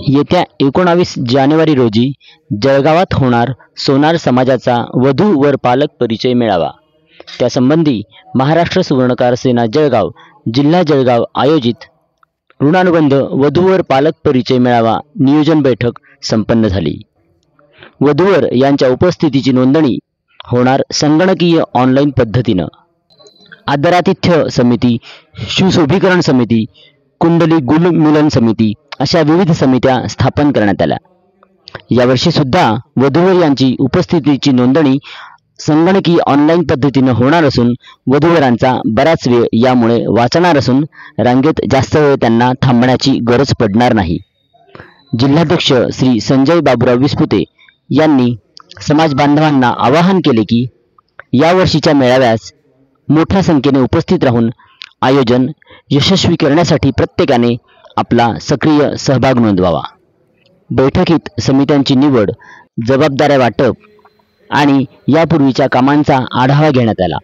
येत्या 19 जानेवारी रोजी जळगावात होणार सोनार समाजाचा वधू वर पालक परिचय मेळावा। त्यासंबंधी महाराष्ट्र सुवर्णकार सेना जळगाव जिल्हा जळगाव आयोजित ऋणानुबंध वधूवर पालक परिचय मेळावा नियोजन बैठक संपन्न झाली। वधूवर यांच्या उपस्थितीची नोंदणी होणार संगणकीय ऑनलाईन पद्धतीने। आदरातिथ्य समिती, सुशोभीकरण समिती, कुंडली गुल मिलन समिती अशा विविध समित्या स्थापन करण्यात आल्या। यावर्षी सुद्धा वधूवर यांची उपस्थितीची नोंदणी संगणकीय ऑनलाईन पद्धतीने होणार असून वधूवरांचा बराच वेळ यामुळे वाचणार असून रांगेत जास्त वेळ त्यांना थांबण्याची गरज पडणार नाही। जिल्हाध्यक्ष श्री संजय बाबूराव विस्पुते यांनी समाज बांधवांना आवाहन केले की यावर्षीच्या मेळाव्यास मोठ्या संख्येने उपस्थित राहून आयोजन यशस्वी करण्यासाठी प्रत्येकाने आपला सक्रिय सहभाग नोंदवावा। बैठकीत समित्यांची निवड, जबाबदाऱ्या वाटप आणि यापूर्वीच्या कामांचा आढावा घेण्यात आला।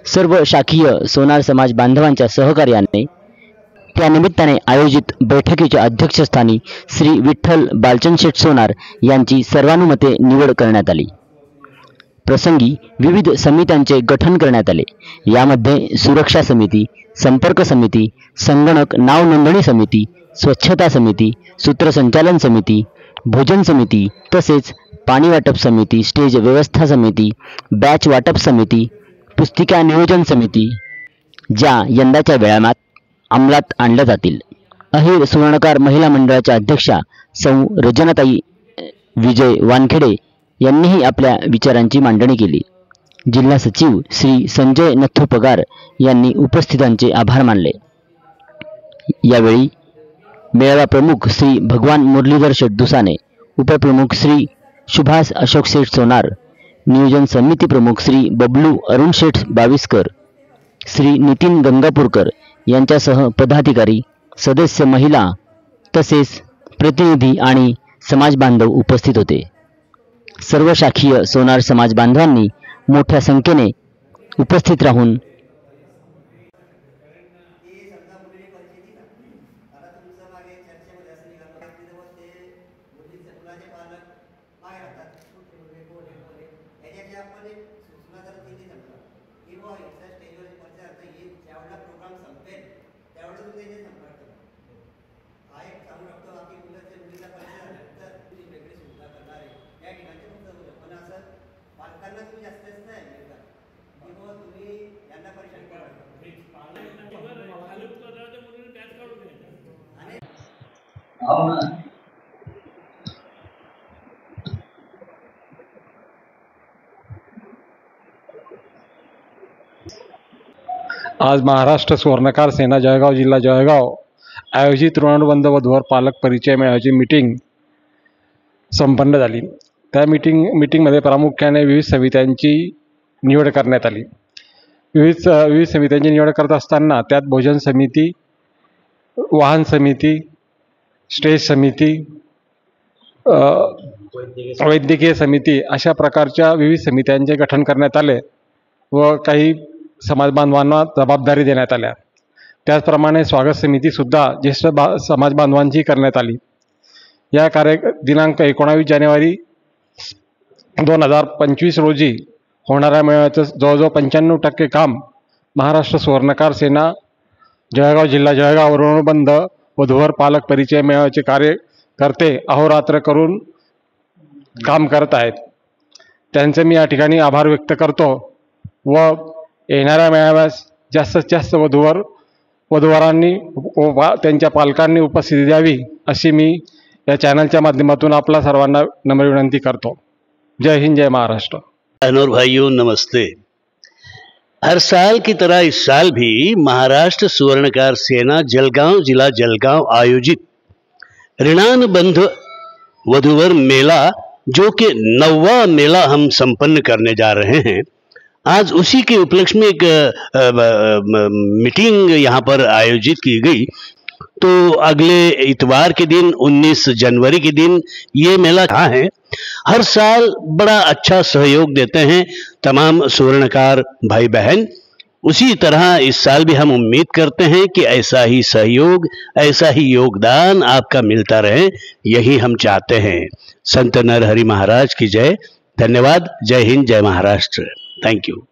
सर्व शाखीय सोनार समाज बांधवांच्या सहकार्याने त्यानिमित्ताने आयोजित बैठकीच्या अध्यक्षस्थानी श्री विठ्ठल बालचंद शेठ सोनार यांची सर्वानुमते निवड करण्यात आली। प्रसंगी विविध समित्यांचे गठन करण्यात आले। यामध्ये सुरक्षा समिती, संपर्क समिती, संगणक नाव नोंदणी समिती, स्वच्छता समिती, सूत्रसंचालन समिती, भोजन समिती तसेच पाणी वाटप समिती, स्टेज व्यवस्था समिती, बॅच वाटप समिती, पुस्तिका नियोजन समिती ज्या यंदाच्या मेळाव्यात अंमलात आणल्या जातील। अहिर सुवर्णकार महिला मंडळाच्या अध्यक्षा सौ रजनाताई विजय वानखेडे यांनीही आपल्या विचारांची मांडणी केली। जिल्हा सचिव श्री संजय नथू पगार यांनी उपस्थितांचे आभार मानले। यावेळी मेळावा प्रमुख श्री भगवान मुरलीधर शेठ दुसाने, उपप्रमुख श्री सुभाष अशोक शेठ सोनार, नियोजन समिती प्रमुख श्री बबलू अरुण शेठ बाविस्कर, श्री नितीन गंगापूरकर यांच्यासह पदाधिकारी, सदस्य, महिला तसेच प्रतिनिधी आणि समाज बांधव उपस्थित होते। सर्व शाखीय सोनार समाज बांधवांनी मोठ्या संख्येने उपस्थित राहून आज महाराष्ट्र सुवर्णकार सेना जळगाव जिल्हा जळगाव आयोजित ऋणानुबंध वधूवर पालक परिचय मेळाव्याची मीटिंग संपन्न झाली। त्या मीटिंगमध्ये प्रामुख्याने विविध समित्यांची निवड करण्यात आली। विविध समित्यांची निवड करत असताना त्यात भोजन समिती, वाहन समिती, स्टेज समिती, वैद्यकीय समिती अशा प्रकारच्या विविध समित्यांचे गठन करण्यात आले व काही समाज बांधवांना जबाबदारी देण्यात आल्या। त्याचप्रमाणे स्वागत समितीसुद्धा ज्येष्ठ समाज बांधवांची करण्यात आली। या दिनांक 19 जानेवारी 2025 रोजी होणाऱ्या मेळाव्याचं जवळजवळ 95% काम महाराष्ट्र सुवर्णकार सेना जळगाव जिल्हा जळगाव ऋणानुबंध वधूवर पालक परिचय मेळाव्याचे कार्यकर्ते अहोरात्र करून काम करत आहेत। त्यांचे मी या ठिकाणी आभार व्यक्त करतो व येणाऱ्या मेळाव्यास जास्तीत जास्त वधूवरांनी व त्यांच्या पालकांनी उपस्थिती द्यावी अशी मी या चॅनलच्या माध्यमातून आपला सर्वांना नम्र विनंती करतो। जय हिंद, जय महाराष्ट्र। बहनों और भाइयों, नमस्ते। हर साल की तरह इस साल भी महाराष्ट्र सुवर्णकार सेना जलगांव जिला जलगांव आयोजित ऋणानुबंध वधूवर मेला, जो कि 9वां मेला हम संपन्न करने जा रहे हैं, आज उसी के उपलक्ष्य में एक मीटिंग यहाँ पर आयोजित की गई। तो अगले इतवार के दिन 19 जनवरी के दिन ये मेला कहाँ है। हर साल बड़ा अच्छा सहयोग देते हैं तमाम सुवर्णकार भाई बहन उसी तरह इस साल भी हम उम्मीद करते हैं कि ऐसा ही सहयोग, ऐसा ही योगदान आपका मिलता रहे, यही हम चाहते हैं। संत नरहरि महाराज की जय। धन्यवाद। जय हिंद, जय महाराष्ट्र। Thank you.